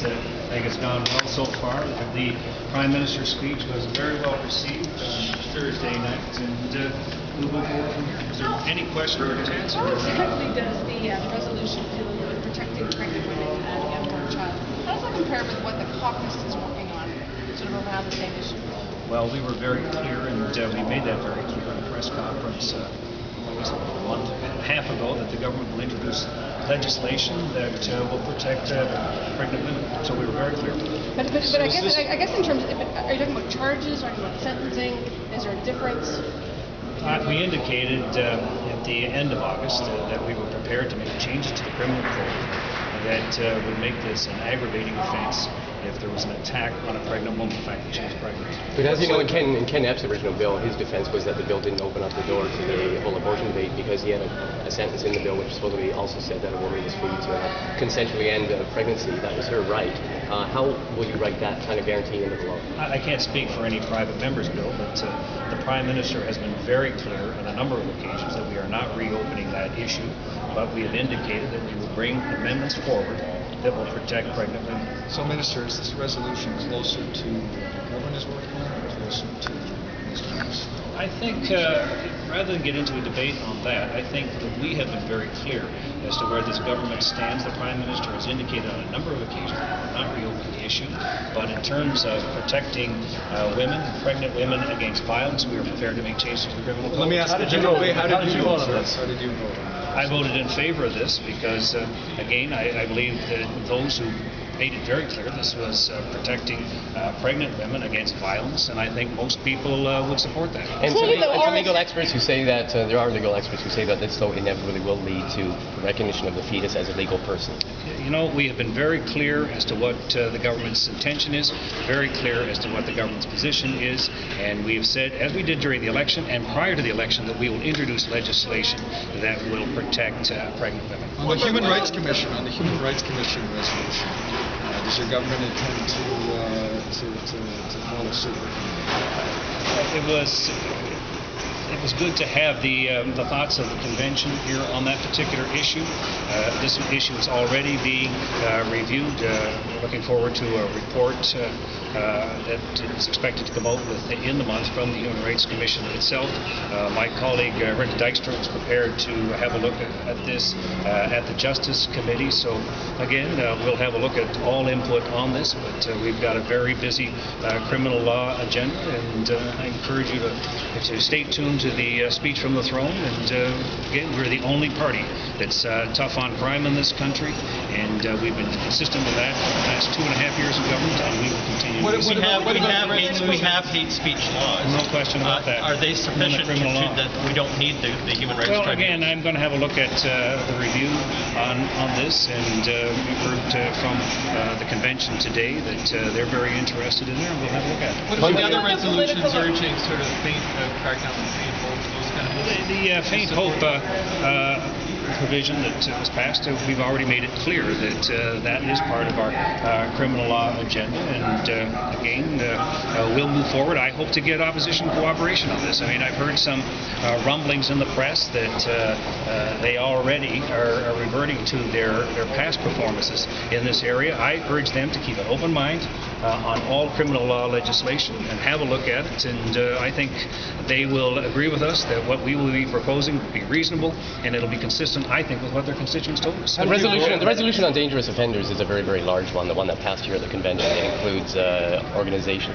I think it's gone well so far. The Prime Minister's speech was very well received Thursday night, and we'll go forward from here. Is there any question or answer? How exactly does the resolution deal with protecting pregnant women and the unborn child? How does that compare with what the caucus is working on, sort of around the same issue? Well, we were very clear, and we made that very clear in a press conference I guess a month and a half ago, that the government will introduce legislation that will protect pregnant women. So we were very clear. But I guess in terms of, are you talking about charges, or are you talking about sentencing? Is there a difference? We indicated at the end of August that we were prepared to make changes to the criminal code that would make this an aggravating offense if there was an attack on a pregnant woman, the fact that she was pregnant. But as you know, in Ken Epps' original bill, his defense was that the bill didn't open up the door to the whole abortion debate because he had a sentence in the bill which supposedly also said that a woman was free to consensually end a pregnancy. That was her right. How will you write that kind of guarantee into the law? I can't speak for any private member's bill, but the Prime Minister has been very clear on a number of occasions that we are not reopening that issue, but we have indicated that we will bring amendments forward that will protect pregnant women. So, Minister, is this resolution closer to what the government is working on, or closer to Mr. House? I think, rather than get into a debate on that, I think that we have been very clear as to where this government stands. The Prime Minister has indicated on a number of occasions that we will not reopen the issue, but in terms of protecting women, pregnant women against violence, we are prepared to make changes to the criminal code. Let me ask you, how did you vote on this? How did you vote on this? I voted in favor of this because, again, I believe that those who made it very clear this was protecting pregnant women against violence, and I think most people would support that. And to legal experts who say that, there are legal experts who say that this so inevitably will lead to recognition of the fetus as a legal person. You know, we have been very clear as to what the government's intention is, very clear as to what the government's position is, and we have said, as we did during the election and prior to the election, that we will introduce legislation that will protect pregnant women. On the Human Rights Commission resolution, does your government intend to follow suit? It was good to have the thoughts of the convention here on that particular issue. This issue is already being reviewed. Looking forward to a report that is expected to come out within the month from the Human Rights Commission itself. My colleague Rick Dykstra was prepared to have a look at this at the Justice Committee. So again, we'll have a look at all input on this, but we've got a very busy criminal law agenda, and I encourage you to stay tuned to the speech from the throne. And again, we're the only party that's tough on crime in this country, and we've been consistent with that for the last 2.5 years of government, and we will continue. We have hate speech laws. No question about that. Are they sufficient that we don't need the Human Rights Tribunal? Well, again, I'm going to have a look at the review on this, and we've heard from the convention today that they're very interested in there, and we'll have a look at it. What about the other resolutions urging sort of crackdown on faint hope, those kind of things? The faint hope provision that was passed, we've already made it clear that that is part of our criminal law agenda, and again, we'll move forward. I hope to get opposition cooperation on this. I mean, I've heard some rumblings in the press that they already are reverting to their past performances in this area. I urge them to keep an open mind on all criminal law legislation and have a look at it, and I think they will agree with us that what we will be proposing will be reasonable, and it'll be consistent, I think, with what their constituents told us. The resolution on dangerous offenders is a very, very large one, the one that passed here at the convention. It includes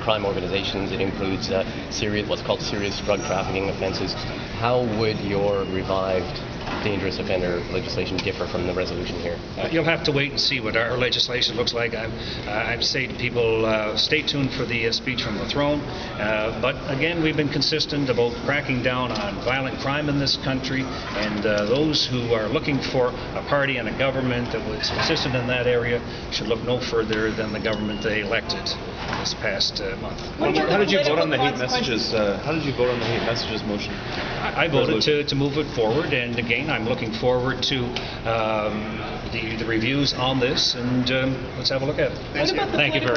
crime organizations, it includes what's called serious drug trafficking offenses. How would your revived dangerous offender legislation differ from the resolution here? You'll have to wait and see what our legislation looks like. I'd say to people, stay tuned for the speech from the throne. But again, we've been consistent about cracking down on violent crime in this country, and those who are looking for a party and a government that was consistent in that area should look no further than the government they elected this past month. How did you vote on the hate messages? How did you vote on the hate messages motion? I voted to move it forward, and again, I'm looking forward to the reviews on this, and let's have a look at it. Thank you very much.